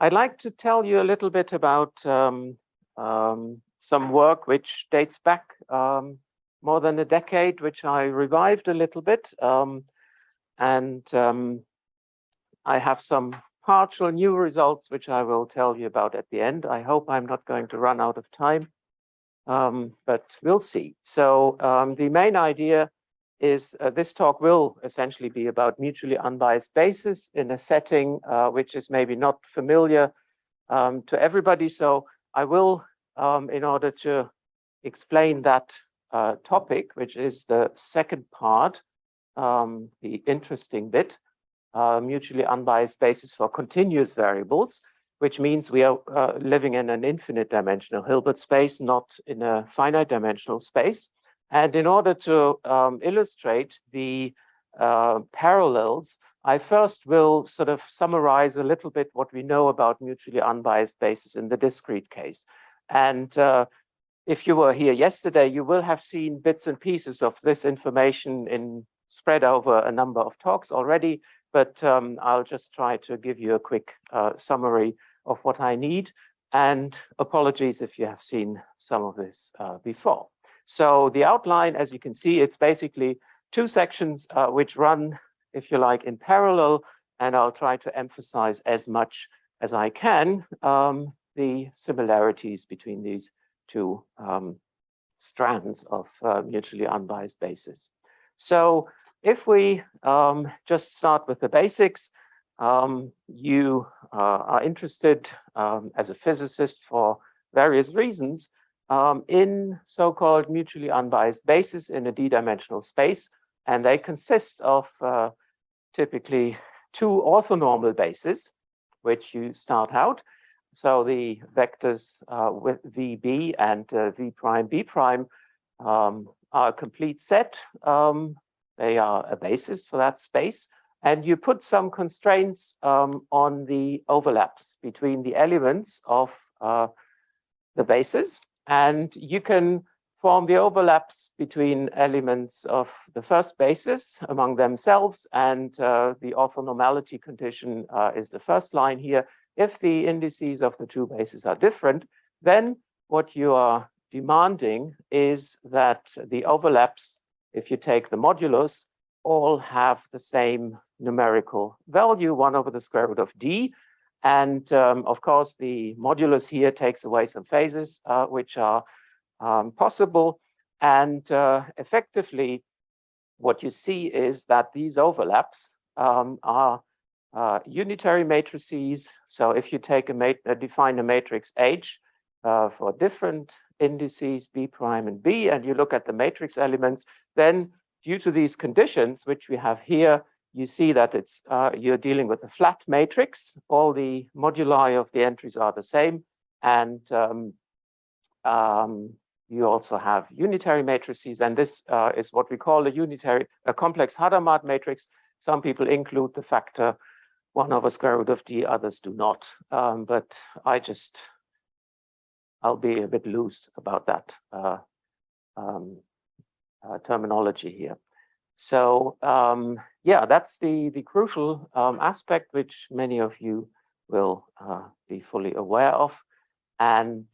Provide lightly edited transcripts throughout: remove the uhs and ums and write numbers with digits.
I'd like to tell you a little bit about some work which dates back more than a decade, which I revived a little bit. I have some partial new results, which I will tell you about at the end. I hope I'm not going to run out of time, but we'll see. So the main idea is this talk will essentially be about mutually unbiased basis in a setting which is maybe not familiar to everybody. So I will, in order to explain that topic, which is the second part, the interesting bit, mutually unbiased basis for continuous variables, which means we are living in an infinite dimensional Hilbert space, not in a finite dimensional space. And in order to illustrate the parallels, I first will sort of summarize a little bit what we know about mutually unbiased basis in the discrete case. And if you were here yesterday, you will have seen bits and pieces of this information spread over a number of talks already, but I'll just try to give you a quick summary of what I need. And apologies if you have seen some of this before. So the outline, as you can see, it's basically two sections which run, if you like, in parallel, and I'll try to emphasize as much as I can the similarities between these two strands of mutually unbiased basis. So if we just start with the basics, you are interested as a physicist for various reasons in so-called mutually unbiased bases in a d-dimensional space, and they consist of typically two orthonormal bases, which you start out. So the vectors with VB and V prime B prime are a complete set. They are a basis for that space, and you put some constraints on the overlaps between the elements of the bases. And you can form the overlaps between elements of the first basis among themselves, and the orthonormality condition is the first line here. If the indices of the two bases are different, then what you are demanding is that the overlaps, if you take the modulus, all have the same numerical value, 1 over the square root of d. And of course, the modulus here takes away some phases which are possible. And effectively, what you see is that these overlaps are unitary matrices. So if you take define a matrix H for different indices B prime and B, and you look at the matrix elements, then due to these conditions, which we have here, you see that it's you're dealing with a flat matrix. All the moduli of the entries are the same, and you also have unitary matrices, and this is what we call a complex Hadamard matrix. Some people include the factor 1 over square root of d, others do not. But I'll be a bit loose about that terminology here. So yeah, that's the crucial aspect which many of you will be fully aware of. And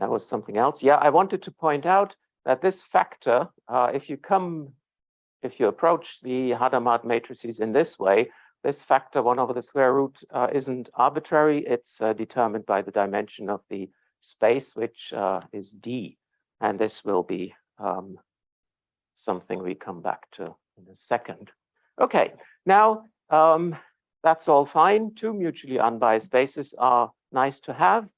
that was something else. Yeah, I wanted to point out that this factor, if you approach the Hadamard matrices in this way, this factor 1 over the square root isn't arbitrary. It's determined by the dimension of the space, which is d. And this will be something we come back to in a second. Okay, now that's all fine. Two mutually unbiased bases are nice to have,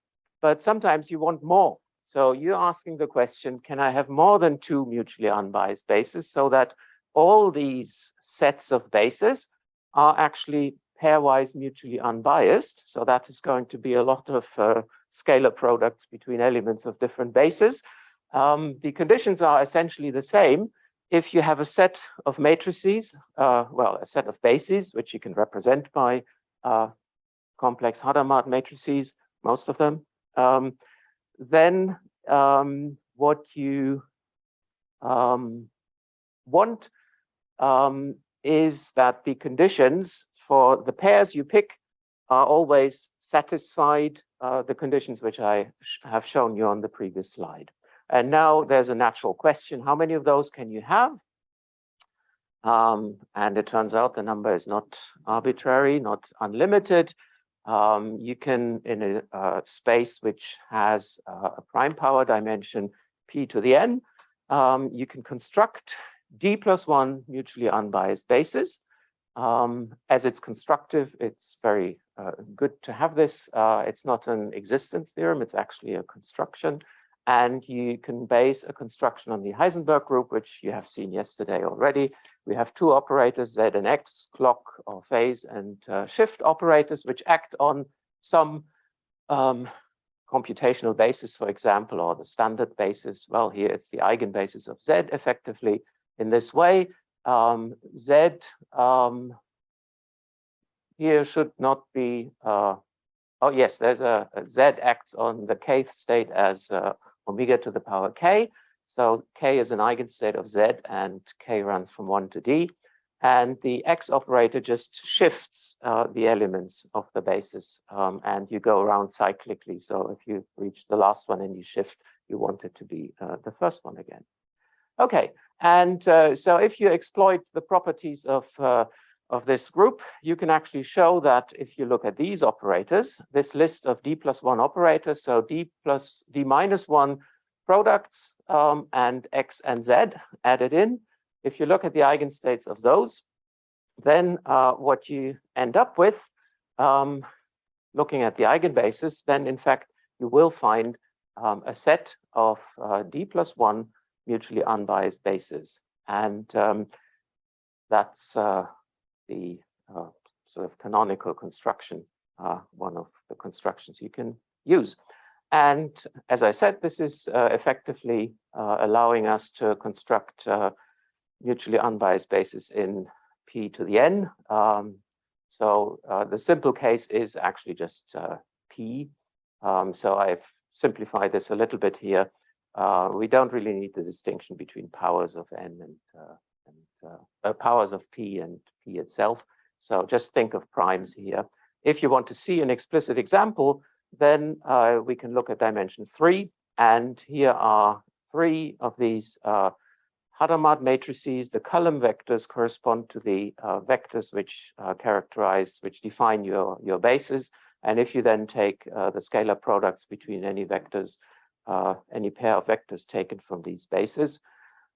but sometimes you want more. So you're asking the question, can I have more than two mutually unbiased bases so that all these sets of bases are actually pairwise mutually unbiased? So that is going to be a lot of scalar products between elements of different bases. The conditions are essentially the same. If you have a set of matrices, well, a set of bases, which you can represent by complex Hadamard matrices, most of them, then what you want is that the conditions for the pairs you pick are always satisfied the conditions which I have shown you on the previous slide. And now there's a natural question: how many of those can you have? And it turns out the number is not arbitrary, not unlimited. You can, in a space which has a prime power dimension p to the n, you can construct d plus 1 mutually unbiased bases. As it's constructive, it's very good to have this. It's not an existence theorem, it's actually a construction. And you can base a construction on the Heisenberg group, which you have seen yesterday already. We have two operators, Z and X, clock or phase and shift operators, which act on some computational basis, for example, or the standard basis. Well, here it's the eigenbasis of Z effectively in this way. Z here should not be, oh yes, there's a Z acts on the kth state as omega to the power k. So k is an eigenstate of Z and k runs from 1 to d. And the X operator just shifts the elements of the basis and you go around cyclically. So if you reach the last one and you shift, you want it to be the first one again. Okay, and so if you exploit the properties of this group, you can actually show that if you look at these operators, this list of d plus 1 operators, so d minus 1 products and X and Z added in, if you look at the eigenstates of those, then what you end up with, looking at the eigenbasis, then in fact you will find a set of d plus 1 mutually unbiased bases. And that's the sort of canonical construction, one of the constructions you can use. And as I said, this is effectively allowing us to construct mutually unbiased bases in p to the n. So the simple case is actually just p. So I've simplified this a little bit here. We don't really need the distinction between powers of n and powers of p and p itself. So just think of primes here. If you want to see an explicit example, then we can look at dimension 3. And here are 3 of these Hadamard matrices. The column vectors correspond to the vectors which which define your bases. And if you then take the scalar products between any vectors, any pair of vectors taken from these bases,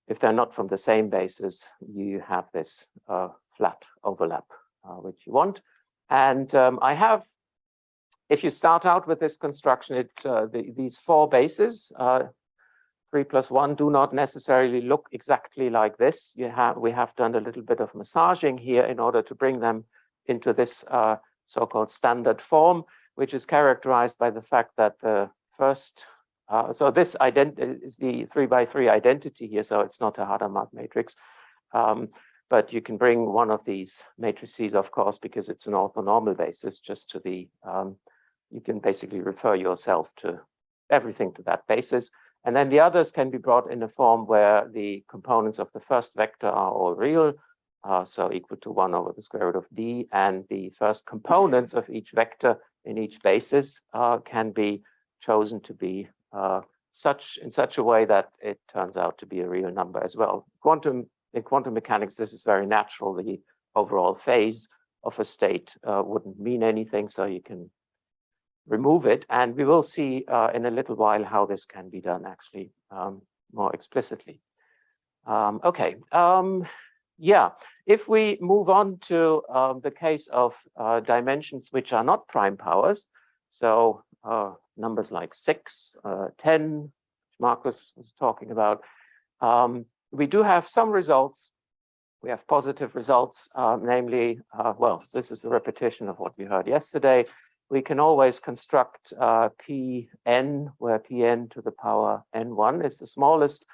if they're not from the same basis, you have this flat overlap, which you want. And I have, if you start out with this construction, these 4 bases, 3 plus 1, do not necessarily look exactly like this. We have done a little bit of massaging here in order to bring them into this so-called standard form, which is characterized by the fact that the first, so this is the 3 by 3 identity here, so it's not a Hadamard matrix. But you can bring one of these matrices, of course, because it's an orthonormal basis, just to the, you can basically refer yourself to everything to that basis. And then the others can be brought in a form where the components of the first vector are all real, so equal to 1 over the square root of d, and the first components of each vector in each basis can be chosen to be in such a way that it turns out to be a real number as well. In quantum mechanics, this is very natural. The overall phase of a state wouldn't mean anything, so you can remove it. And we will see in a little while how this can be done actually more explicitly. Okay, yeah, if we move on to the case of dimensions which are not prime powers, so numbers like 6, 10, which Marcus was talking about, we do have some results. We have positive results, namely, well, this is a repetition of what we heard yesterday. We can always construct Pn, where Pn to the power n1 is the smallest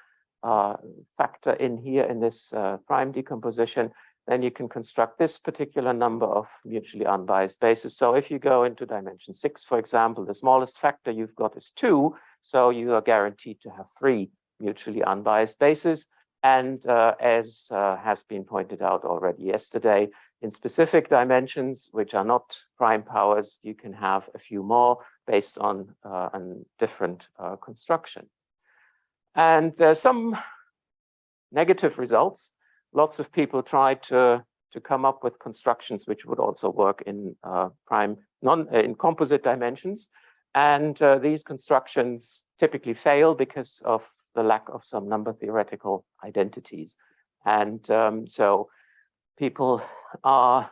factor in here in this prime decomposition. Then you can construct this particular number of mutually unbiased bases. So if you go into dimension 6, for example, the smallest factor you've got is 2. So you are guaranteed to have 3 mutually unbiased bases. And as has been pointed out already yesterday, in specific dimensions, which are not prime powers, you can have a few more based on a different construction. And there's some negative results. Lots of people tried to come up with constructions which would also work in in composite dimensions. And these constructions typically fail because of the lack of some number theoretical identities. And so people are,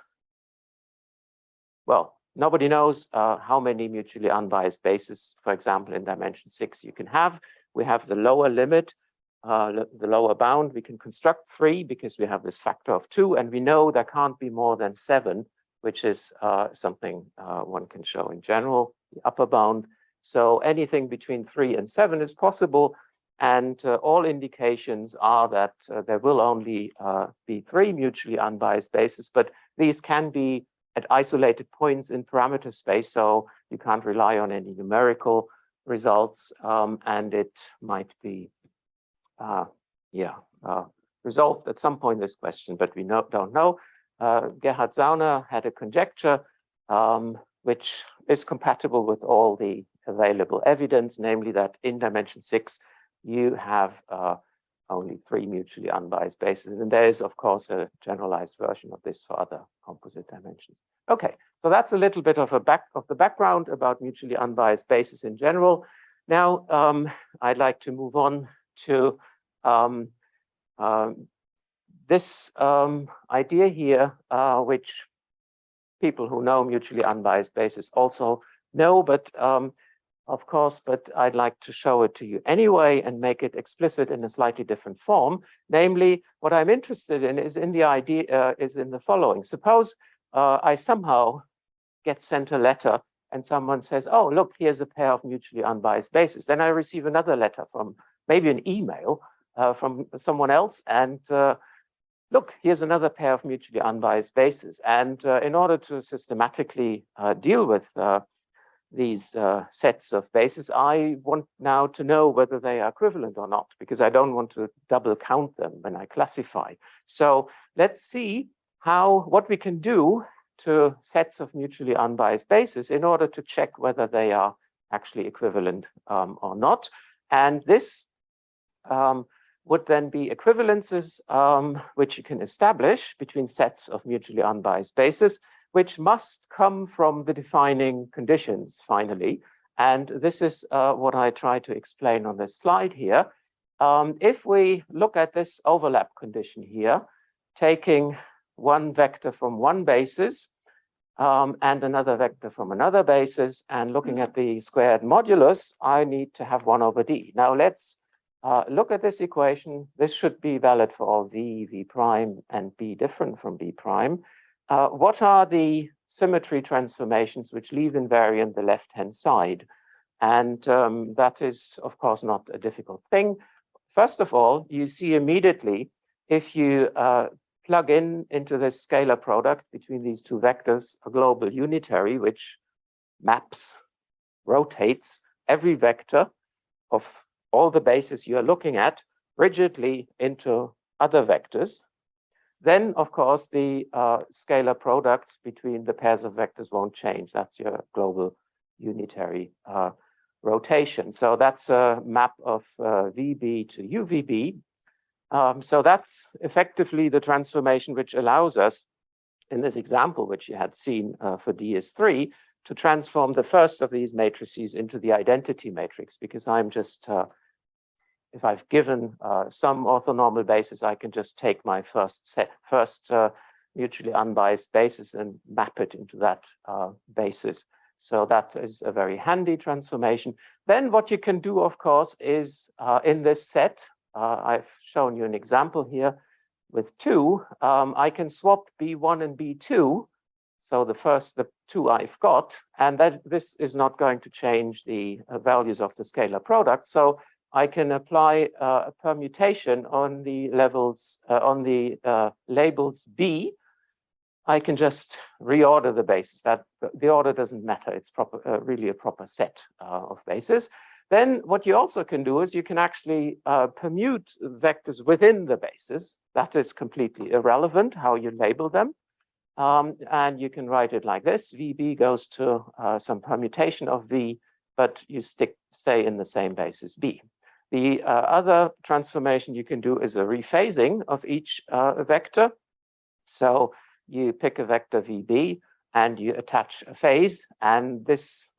well, nobody knows how many mutually unbiased bases, for example, in dimension 6 you can have. We have the lower limit, the lower bound. We can construct 3 because we have this factor of 2, and we know there can't be more than 7, which is something one can show in general, the upper bound. So anything between 3 and 7 is possible. And all indications are that there will only be 3 mutually unbiased bases, but these can be at isolated points in parameter space, so you can't rely on any numerical results, and it might be resolved at some point, this question, but we don't know. Gerhard Sauner had a conjecture which is compatible with all the available evidence, namely that in dimension 6, you have only 3 mutually unbiased bases. And there is, of course, a generalized version of this for other composite dimensions. Okay, so that's a little bit of the background about mutually unbiased bases in general. Now, I'd like to move on to this idea here, which people who know mutually unbiased bases also know, but of course, but I'd like to show it to you anyway and make it explicit in a slightly different form. Namely, what I'm interested in is in the idea is in the following. Suppose I somehow get sent a letter and someone says, oh, look, here's a pair of mutually unbiased bases. Then I receive another letter from maybe an email from someone else, and look, here's another pair of mutually unbiased bases. And in order to systematically deal with these sets of bases, I want now to know whether they are equivalent or not, because I don't want to double count them when I classify. So let's see what we can do to sets of mutually unbiased bases in order to check whether they are actually equivalent or not. And this would then be equivalences which you can establish between sets of mutually unbiased bases, which must come from the defining conditions finally. And this is what I try to explain on this slide here. If we look at this overlap condition here, taking one vector from one basis and another vector from another basis, and looking at the squared modulus, I need to have 1 over d. Now let's look at this equation. This should be valid for all v prime, and b different from b prime. What are the symmetry transformations which leave invariant the left-hand side? And that is, of course, not a difficult thing. First of all, you see immediately, if you plug into this scalar product between these two vectors, a global unitary, which maps, rotates every vector of all the bases you're looking at rigidly into other vectors, then, of course, the scalar product between the pairs of vectors won't change. That's your global unitary rotation. So that's a map of VB to UVB. So that's effectively the transformation which allows us, in this example, which you had seen for DS3, to transform the first of these matrices into the identity matrix, because I'm just, if I've given some orthonormal basis, I can just take my first mutually unbiased basis and map it into that basis. So that is a very handy transformation. Then what you can do, of course, is in this set, I've shown you an example here with 2, I can swap B1 and B2. So the 2 I've got, and that this is not going to change the values of the scalar product. So I can apply a permutation on the levels, on the labels B. I can just reorder the bases. That the order doesn't matter. It's really a proper set of bases. Then what you also can do is you can actually permute vectors within the bases. That is completely irrelevant how you label them. And you can write it like this. VB goes to some permutation of V, but you stay in the same basis B. The other transformation you can do is a rephasing of each vector. So you pick a vector VB and you attach a phase, and this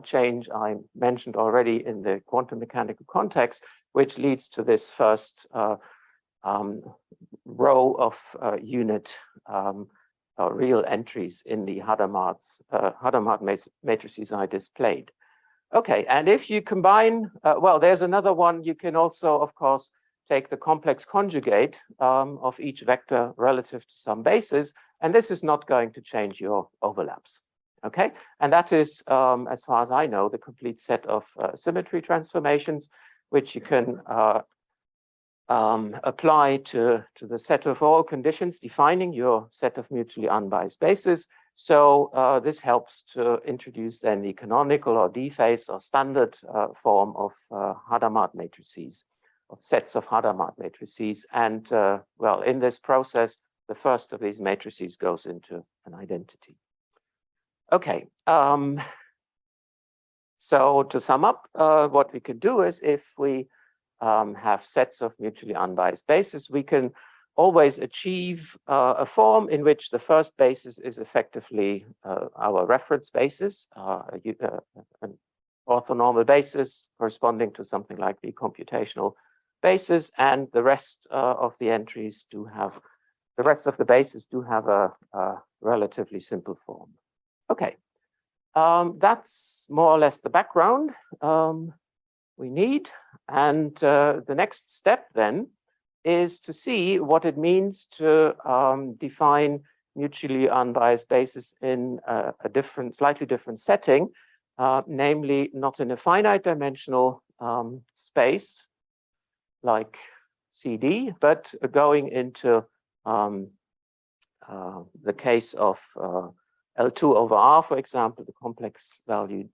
change I mentioned already in the quantum mechanical context, which leads to this first row of unit real entries in the Hadamard matrices I displayed. Okay, and if you combine, well, there's another one. You can also, of course, take the complex conjugate of each vector relative to some basis, and this is not going to change your overlaps. Okay, and that is, as far as I know, the complete set of symmetry transformations, which you can apply to the set of all conditions defining your set of mutually unbiased bases. So this helps to introduce then the canonical or D-phase or standard form of Hadamard matrices, of sets of Hadamard matrices. And well, in this process, the first of these matrices goes into an identity. Okay, so to sum up, what we could do is if we have sets of mutually unbiased bases, we can always achieve a form in which the first basis is effectively our reference basis, an orthonormal basis corresponding to something like the computational basis, and the rest of the entries do have, the rest of the bases do have a relatively simple form. Okay, that's more or less the background we need. And the next step then is to see what it means to define mutually unbiased bases in a slightly different setting, namely not in a finite dimensional space like CD, but going into the case of L2 over R, for example, the complex valued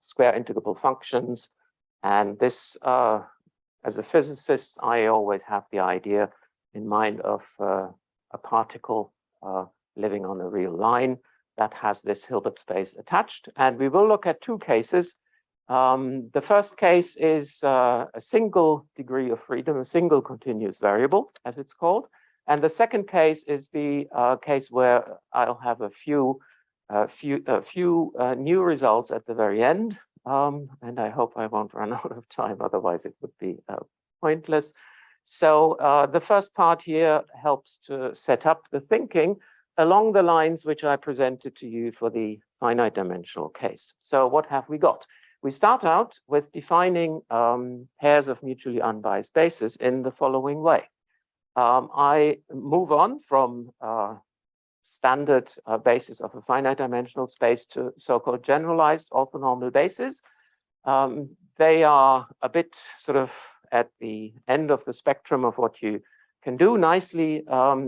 square integrable functions. And this, as a physicist, I always have the idea in mind of a particle living on a real line that has this Hilbert space attached. And we will look at two cases. The first case is a single degree of freedom, a single continuous variable, as it's called. And the second case is the case where I'll have a few new results at the very end. And I hope I won't run out of time, otherwise it would be pointless. So the first part here helps to set up the thinking along the lines which I presented to you for the finite dimensional case. So what have we got? We start out with defining pairs of mutually unbiased bases in the following way. I move on from standard basis of a finite dimensional space to so-called generalized orthonormal bases. They are a bit sort of at the end of the spectrum of what you can do nicely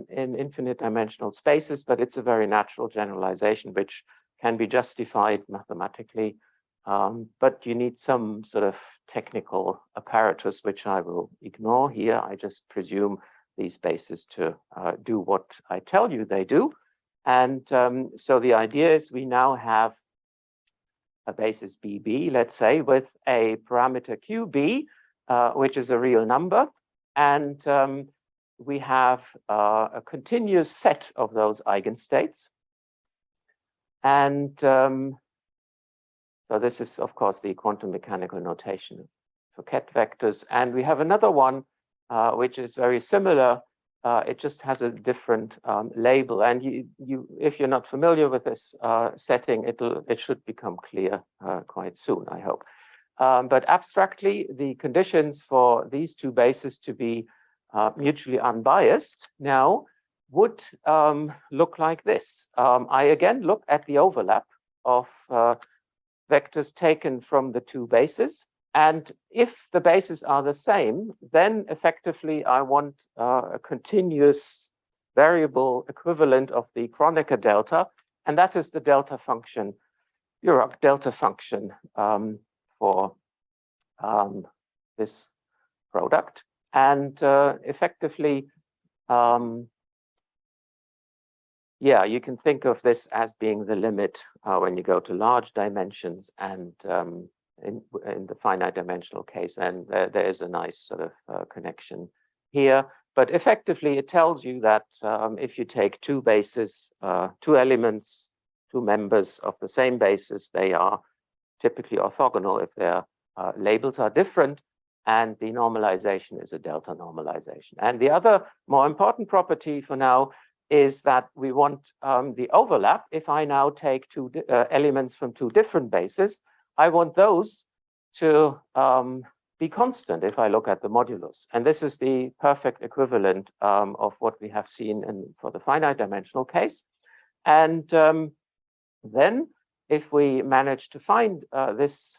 in infinite dimensional spaces, but it's a very natural generalization which can be justified mathematically. But you need some sort of technical apparatus, which I will ignore here. I just presume these bases to do what I tell you they do. And so the idea is we now have a basis BB, let's say, with a parameter QB, which is a real number. And we have a continuous set of those eigenstates. And so this is, of course, the quantum mechanical notation for ket vectors. And we have another one, which is very similar. It just has a different label. And if you're not familiar with this setting, it should become clear quite soon, I hope. But abstractly, the conditions for these two bases to be mutually unbiased now would look like this. I again look at the overlap of vectors taken from the two bases. And if the bases are the same, then effectively I want a continuous variable equivalent of the Kronecker delta. And that is the delta function, Dirac delta function for this product. And effectively, yeah, you can think of this as being the limit when you go to large dimensions and in the finite dimensional case, and there is a nice sort of connection here. But effectively, it tells you that if you take two bases, two elements, two members of the same basis, they are typically orthogonal if their labels are different, and the normalization is a delta normalization. And the other more important property for now is that we want the overlap. If I now take two elements from two different bases, I want those to be constant if I look at the modulus. And this is the perfect equivalent of what we have seen for the finite dimensional case. And then if we manage to find this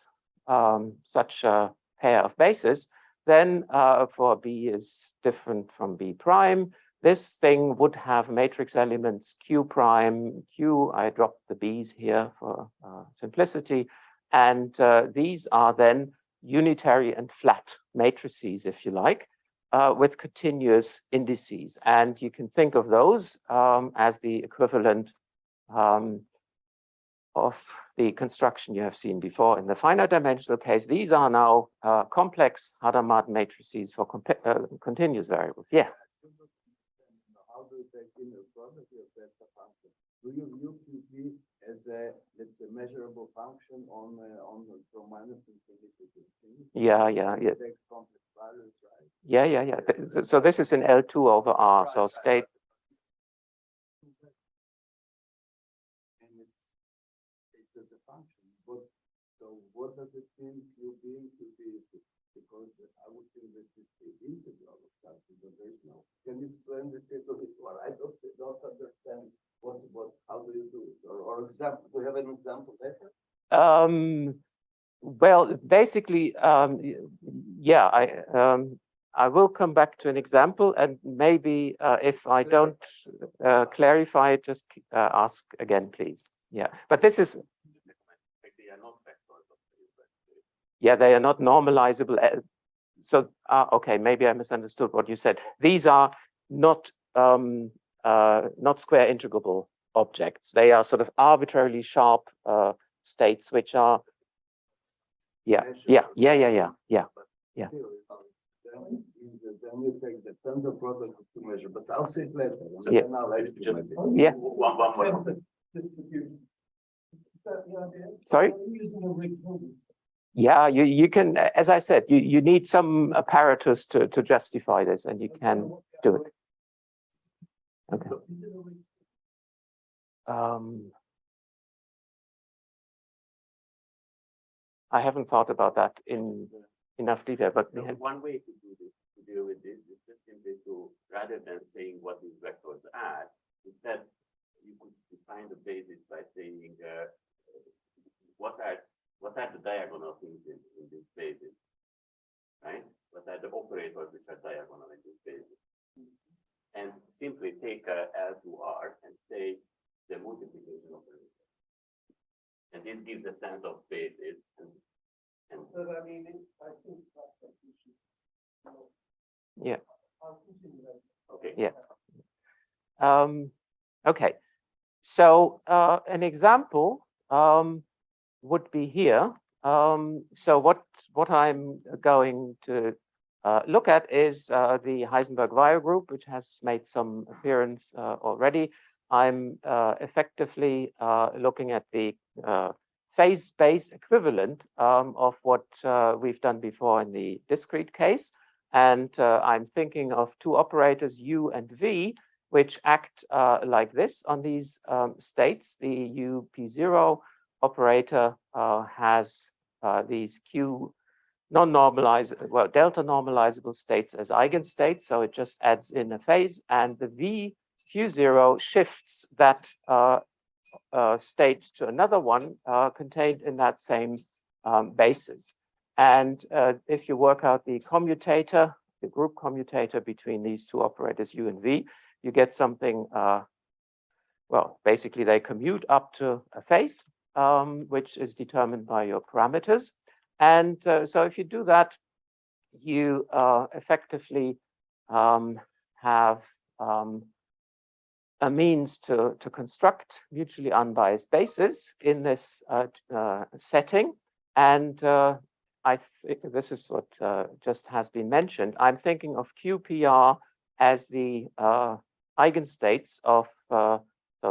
such a pair of bases, then for B is different from B prime, this thing would have matrix elements Q prime, Q, I dropped the B's here for simplicity, and these are then unitary and flat matrices, if you like, with continuous indices. And you can think of those as the equivalent of the construction you have seen before in the finite dimensional case. These are now complex Hadamard matrices for continuous variables. Yeah. How do you take in the property of that function? Do you view QP as a, let's say, measurable function on from minus infinity to infinity? Yeah. Takes complex values, right? Yeah. So this is in L2 over R. So state. And it's a function. But so what does it mean QP and QP? Because I would think that it's the integral of something, but there is no. Can you explain this a little bit more? I don't understand how do you do it? Or example, do you have an example better? Well, basically, yeah, I will come back to an example, and maybe if I don't clarify it, just ask again, please. Yeah, but this is. Yeah, they are not normalizable. So, okay, maybe I misunderstood what you said. These are not square integrable objects. They are sort of arbitrarily sharp states, which are. Yeah. Then you take the tensor product to measure, but I'll say it later. Yeah. One more. Sorry? Yeah, you can, as I said, you need some apparatus to justify this, and you can do it. Okay. I haven't thought about that in enough detail, but one way to do this, to deal with this, is just simply to, rather than saying what these vectors add, instead you could define the basis by saying what are the diagonal things in this basis, right? What are the operators which are diagonal in this basis? And simply take L to R and say the multiplication operator. And this gives a sense of basis. But I mean, I think that's what you should know. Yeah. Okay. Yeah. Okay. So an example would be here. So what I'm going to look at is the Heisenberg-Weyer group, which has made some appearance already. I'm effectively looking at the phase space equivalent of what we've done before in the discrete case. And I'm thinking of two operators U and V, which act like this on these states. The UP0 operator has these Q non-normalized, well, delta normalizable states as eigenstates. So it just adds in a phase, and the V Q0 shifts that state to another one contained in that same basis. And if you work out the commutator, the group commutator between these two operators U and V, you get something, well, basically they commute up to a phase, which is determined by your parameters. And so if you do that, you effectively have a means to construct mutually unbiased bases in this setting. And I think this is what just has been mentioned. I'm thinking of QPR as the eigenstates of, so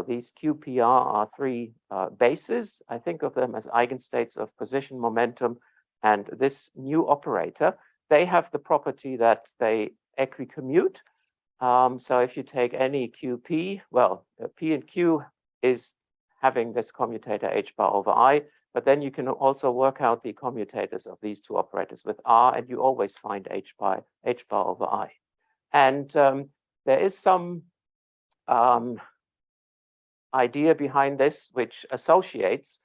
these QPR are three bases. I think of them as eigenstates of position, momentum, and this new operator. They have the property that they equicommute. So if you take any QP, well, P and Q is having this commutator H bar over I, but then you can also work out the commutators of these two operators with R, and you always find H bar over I. And there is some idea behind this, which associates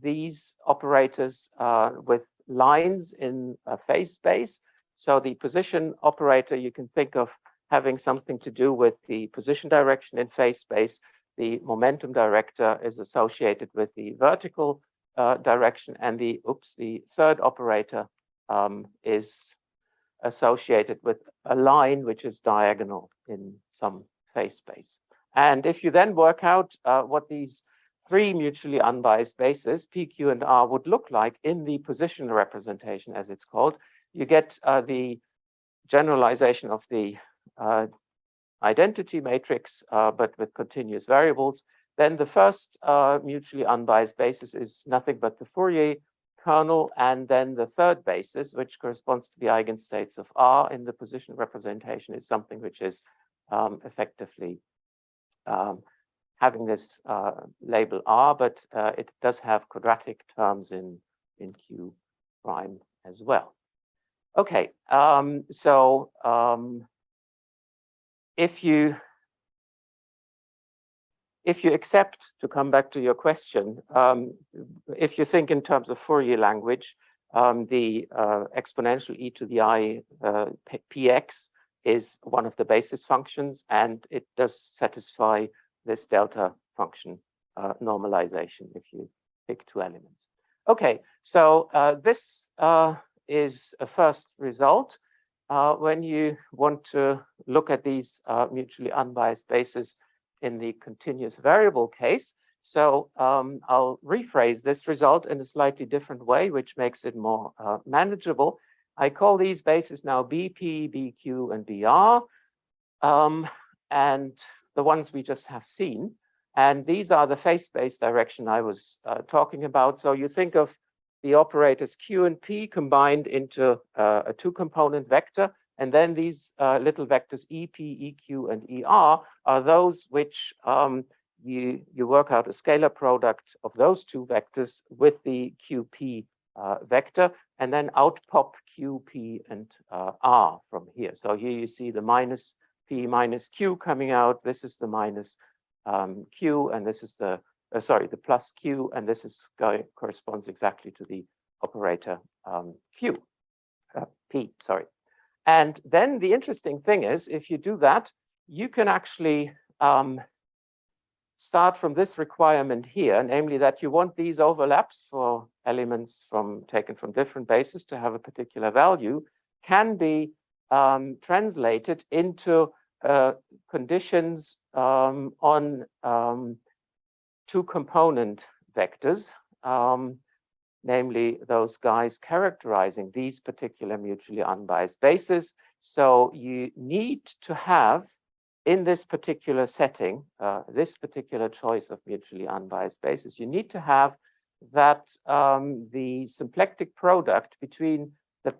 these operators with lines in a phase space. So the position operator, you can think of having something to do with the position direction in phase space. The momentum director is associated with the vertical direction, and the third operator is associated with a line which is diagonal in some phase space. And if you then work out what these three mutually unbiased bases, P, Q, and R, would look like in the position representation, as it's called, you get the generalization of the identity matrix, but with continuous variables. Then the first mutually unbiased basis is nothing but the Fourier kernel, and then the third basis, which corresponds to the eigenstates of R in the position representation, is something which is effectively having this label R, but it does have quadratic terms in Q prime as well. Okay, so if you accept, to come back to your question, if you think in terms of Fourier language, the exponential e to the I px is one of the basis functions, and it does satisfy this delta function normalization if you pick two elements. Okay, so this is a first result. When you want to look at these mutually unbiased bases in the continuous variable case. So I'll rephrase this result in a slightly different way, which makes it more manageable. I call these bases now BP, BQ, and BR, and the ones we just have seen. And these are the phase space direction I was talking about. So you think of the operators Q and P combined into a two-component vector. And then these little vectors EP, EQ, and ER are those which you work out a scalar product of those two vectors with the QP vector, and then out pop Q, P, and R from here. So here you see the minus P minus Q coming out. This is the minus Q, and this is the the plus Q, and this is corresponds exactly to the operator Q, P, sorry. And then the interesting thing is, if you do that, you can actually start from this requirement here, namely that you want these overlaps for elements taken from different bases to have a particular value, can be translated into conditions on two-component vectors, namely those guys characterizing these particular mutually unbiased bases. So you need to have, in this particular setting, this particular choice of mutually unbiased bases, you need to have that the symplectic product between the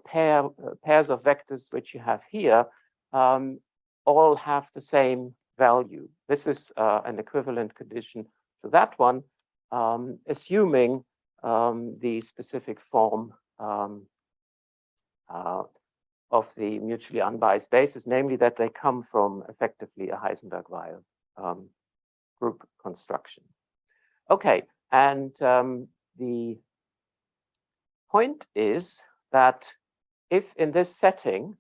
pairs of vectors which you have here all have the same value. This is an equivalent condition to that one, assuming the specific form of the mutually unbiased bases, namely that they come from effectively a Heisenberg-Weil group construction. Okay, and the point is that if in this setting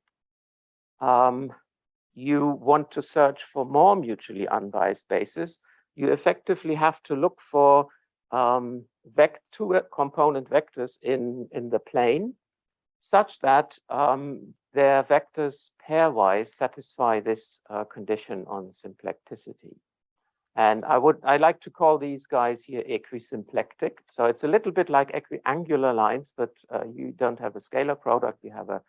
you want to search for more mutually unbiased bases, you effectively have to look for two component vectors in the plane, such that their vectors pairwise satisfy this condition on symplecticity. And I like to call these guys here equisymplectic. So it's a little bit like equiangular lines, but you don't have a scalar product, you have a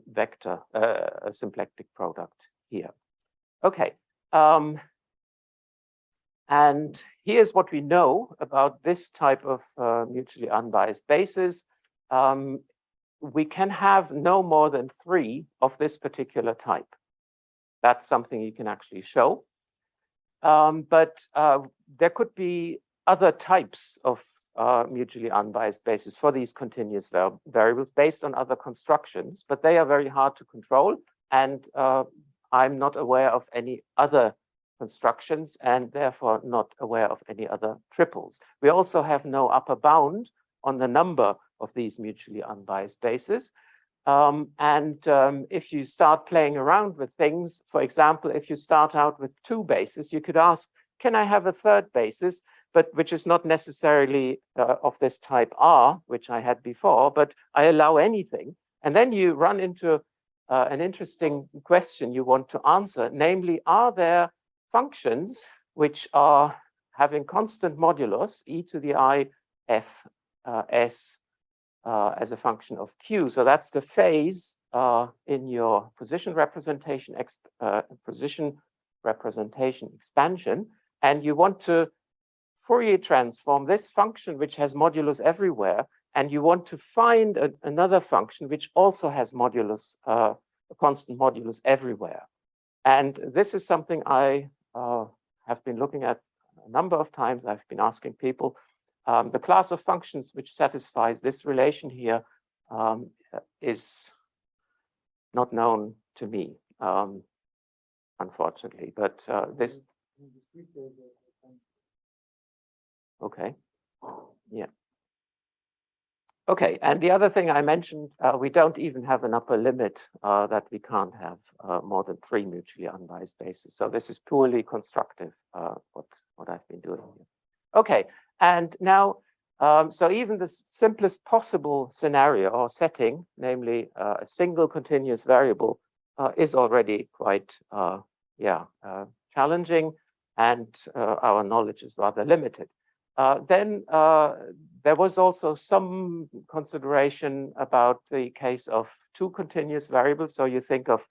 vector, a symplectic product here. Okay. And here's what we know about this type of mutually unbiased basis. We can have no more than 3 of this particular type. That's something you can actually show. But there could be other types of mutually unbiased bases for these continuous variables based on other constructions, but they are very hard to control. And I'm not aware of any other constructions and therefore not aware of any other triples. We also have no upper bound on the number of these mutually unbiased bases. If you start playing around with things, for example, if you start out with 2 bases, you could ask, can I have a third basis, but which is not necessarily of this type R, which I had before, but I allow anything. And then you run into an interesting question you want to answer, namely, are there functions which are having constant modulus, e to the I f s, as a function of q. So that's the phase in your position representation expansion. And you want to Fourier transform this function, which has modulus everywhere, and you want to find another function which also has modulus, a constant modulus everywhere. And this is something I have been looking at a number of times. I've been asking people. The class of functions which satisfies this relation here is not known to me, unfortunately. But this. Okay. Yeah. Okay. And the other thing I mentioned, we don't even have an upper limit that we can't have more than 3 mutually unbiased bases. So this is purely constructive, what I've been doing here. Okay. And now, so even the simplest possible scenario or setting, namely a single continuous variable, is already quite, challenging, and our knowledge is rather limited. Then there was also some consideration about the case of 2 continuous variables. So you think of,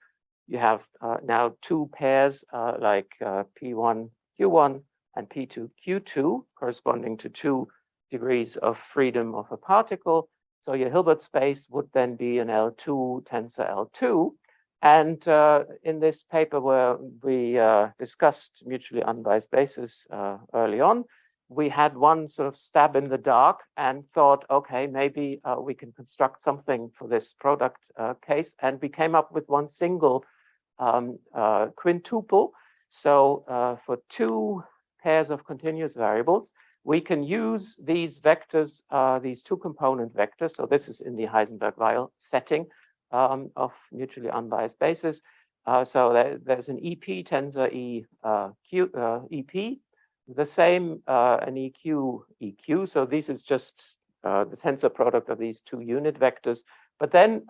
you have now 2 pairs like P1, Q1, and P2, Q2, corresponding to 2 degrees of freedom of a particle. So your Hilbert space would then be an L2 tensor L2. And in this paper where we discussed mutually unbiased bases early on, we had one sort of stab in the dark and thought, okay, maybe we can construct something for this product case. And we came up with one single quintuple. So for 2 pairs of continuous variables, we can use these vectors, these 2-component vectors. So this is in the Heisenberg-Weil setting of mutually unbiased bases. So there's an EP tensor EP, the same an EQ. So this is just the tensor product of these 2 unit vectors. But then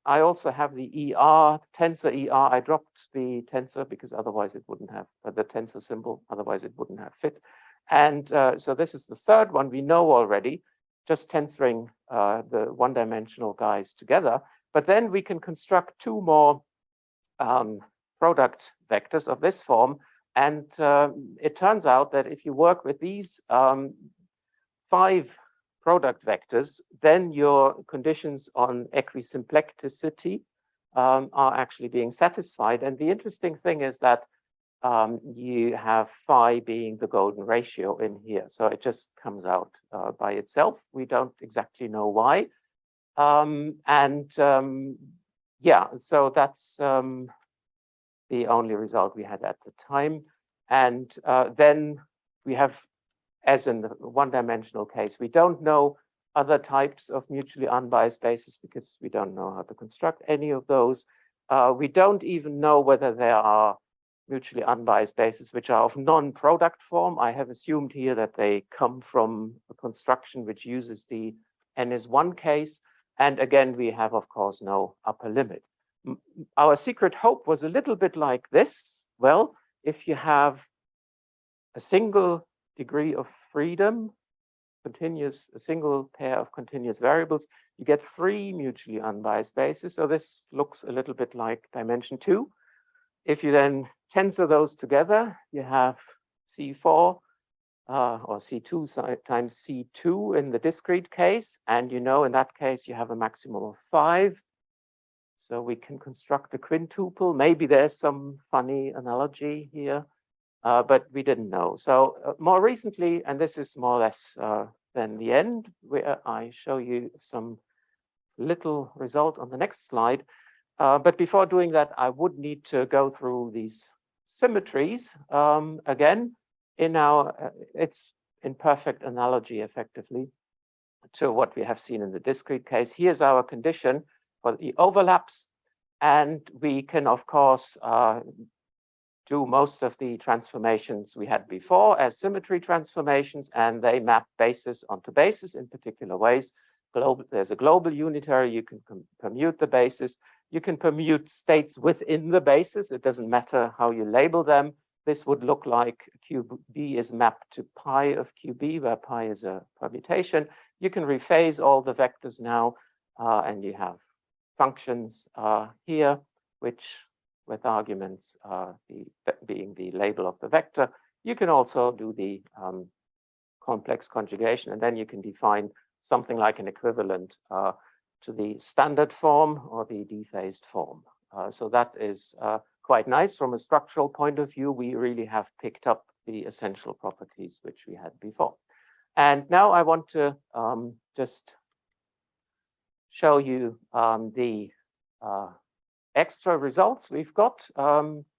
I also have the ER, tensor ER. I dropped the tensor because otherwise it wouldn't have the tensor symbol, otherwise it wouldn't have fit. And so this is the third one we know already, just tensoring the one-dimensional guys together. But then we can construct 2 more product vectors of this form. And it turns out that if you work with these 5 product vectors, then your conditions on equisymplecticity are actually being satisfied. And the interesting thing is that you have phi being the golden ratio in here. So it just comes out by itself. We don't exactly know why. Yeah, so that's the only result we had at the time. And then we have, as in the one-dimensional case, we don't know other types of mutually unbiased bases because we don't know how to construct any of those. We don't even know whether there are mutually unbiased bases which are of non-product form. I have assumed here that they come from a construction which uses the N is 1 case. And again, we have, of course, no upper limit. Our secret hope was a little bit like this. Well, if you have a single degree of freedom, a single pair of continuous variables, you get 3 mutually unbiased bases. So this looks a little bit like dimension 2. If you then tensor those together, you have C4 or C2 times C2 in the discrete case. And you know, in that case, you have a maximum of 5. So we can construct a quintuple. Maybe there's some funny analogy here, but we didn't know. So more recently, and this is more or less than the end, where I show you some little result on the next slide. But before doing that, I would need to go through these symmetries again. It's in perfect analogy, effectively, to what we have seen in the discrete case. Here's our condition for the overlaps, and we can, of course, do most of the transformations we had before as symmetry transformations, and they map bases onto bases in particular ways. There's a global unitary, you can permute the bases. You can permute states within the bases. It doesn't matter how you label them. This would look like QB is mapped to pi of QB, where pi is a permutation. You can rephase all the vectors now, and you have functions here, which with arguments being the label of the vector. You can also do the complex conjugation, and then you can define something like an equivalent to the standard form or the dephased form. So that is quite nice from a structural point of view. We really have picked up the essential properties which we had before. And now I want to just show you the extra results we've got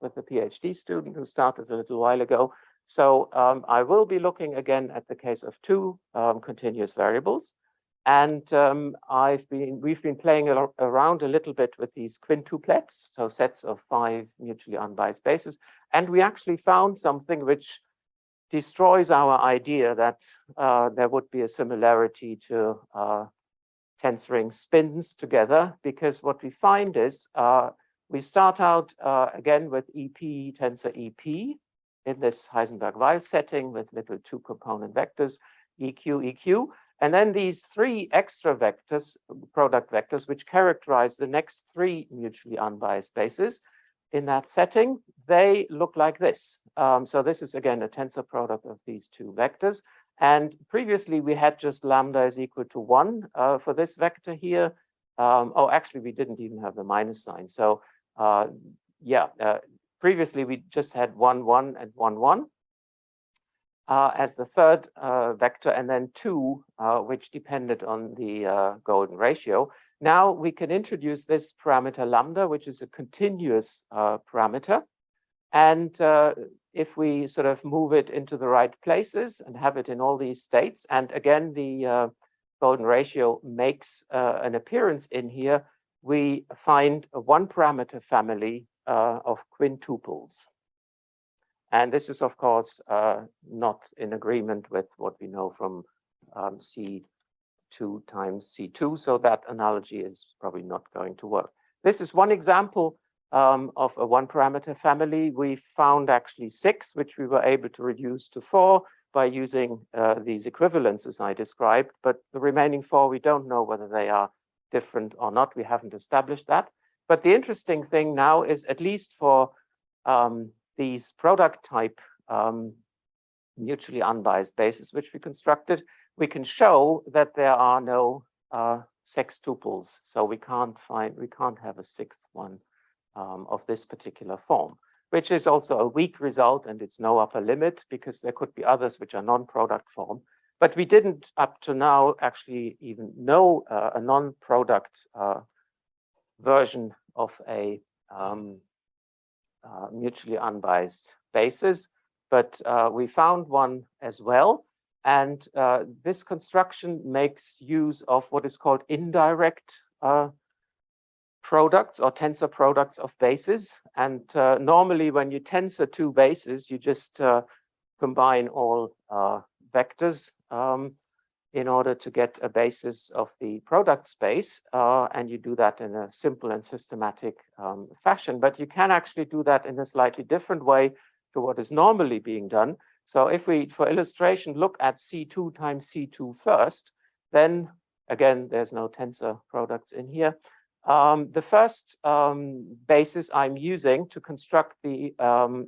with the PhD student who started a little while ago. So I will be looking again at the case of 2 continuous variables. And we've been playing around a little bit with these quintuplets, so sets of 5 mutually unbiased bases. And we actually found something which destroys our idea that there would be a similarity to tensoring spins together, because what we find is we start out again with EP tensor EP in this Heisenberg-Weil setting with little 2-component vectors, EQ, EQ. And then these 3 extra vectors, product vectors, which characterize the next 3 mutually unbiased bases in that setting, they look like this. So this is, again, a tensor product of these 2 vectors. And previously, we had just lambda is equal to 1 for this vector here. Oh, actually, we didn't even have the minus sign. So previously, we just had 1, 1, and 1, 1. As the third vector, and then 2, which depended on the golden ratio. Now we can introduce this parameter lambda, which is a continuous parameter. And if we sort of move it into the right places and have it in all these states, and again, the golden ratio makes an appearance in here, we find a 1-parameter family of quintuples. And this is, of course, not in agreement with what we know from C2 times C2. So that analogy is probably not going to work. This is one example of a 1-parameter family. We found actually 6, which we were able to reduce to 4 by using these equivalences I described. But the remaining 4, we don't know whether they are different or not. We haven't established that. But the interesting thing now is, at least for these product type mutually unbiased bases, which we constructed, we can show that there are no sextuples. So we can't have a 6th one of this particular form, which is also a weak result, and it's no upper limit because there could be others which are non-product form. But we didn't up to now actually even know a non-product version of a mutually unbiased basis, but we found one as well. And this construction makes use of what is called indirect products or tensor products of bases. And normally when you tensor 2 bases, you just combine all vectors in order to get a basis of the product space, and you do that in a simple and systematic fashion. But you can actually do that in a slightly different way to what is normally being done. So if we, for illustration, look at C2 times C2 first, then again, there's no tensor products in here. The first basis I'm using to construct the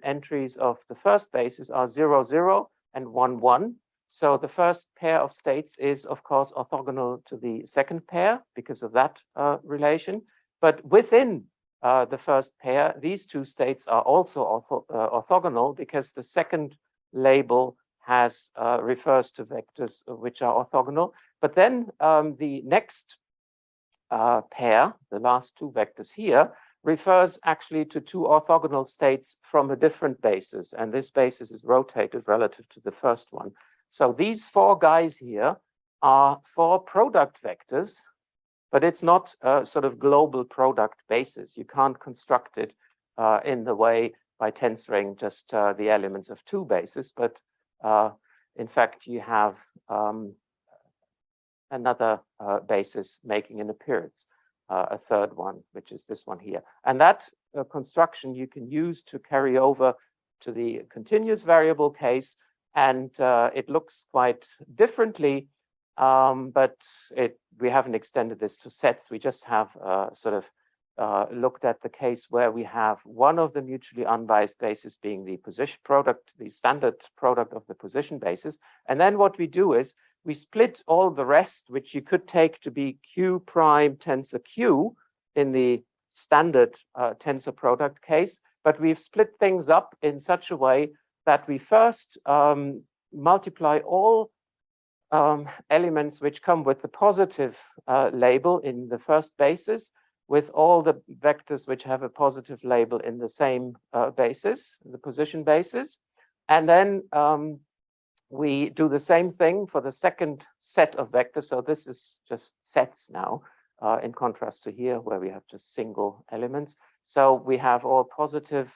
entries of the first basis are 0, 0 and 1, 1. So the first pair of states is, of course, orthogonal to the second pair because of that relation. But within the first pair, these two states are also orthogonal because the second label has refers to vectors which are orthogonal. But then the next pair, the last two vectors here, refers actually to two orthogonal states from a different basis. And this basis is rotated relative to the first one. So these four guys here are four product vectors, but it's not a sort of global product basis. You can't construct it in the way by tensoring just the elements of two bases, but in fact, you have another basis making an appearance, a third one, which is this one here. And that construction you can use to carry over to the continuous variable case. And it looks quite differently, but we haven't extended this to sets. We just have sort of looked at the case where we have one of the mutually unbiased bases being the position product, the standard product of the position basis. And then what we do is we split all the rest, which you could take to be Q prime tensor Q in the standard tensor product case, but we've split things up in such a way that we first multiply all elements which come with the positive label in the first basis with all the vectors which have a positive label in the same basis, the position basis. And then we do the same thing for the second set of vectors. So this is just sets now, in contrast to here where we have just single elements. So we have all positive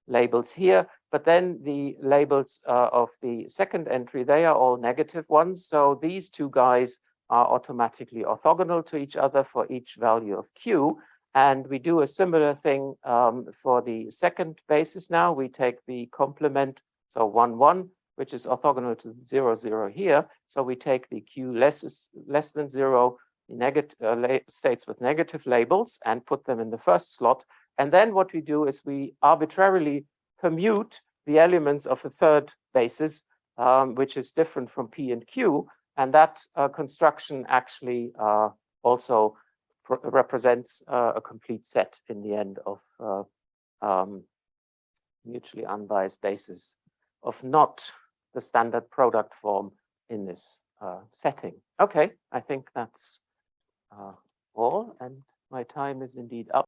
labels here, but then the labels of the second entry, they are all negative ones. So these two guys are automatically orthogonal to each other for each value of Q. And we do a similar thing for the second basis now. We take the complement, so 1, 1, which is orthogonal to 0, 0 here. So we take the Q less than 0 negative states with negative labels and put them in the first slot. And then what we do is we arbitrarily commute the elements of a third basis, which is different from P and Q. And that construction actually also represents a complete set in the end of mutually unbiased basis of not the standard product form in this setting. Okay, I think that's all, and my time is indeed up.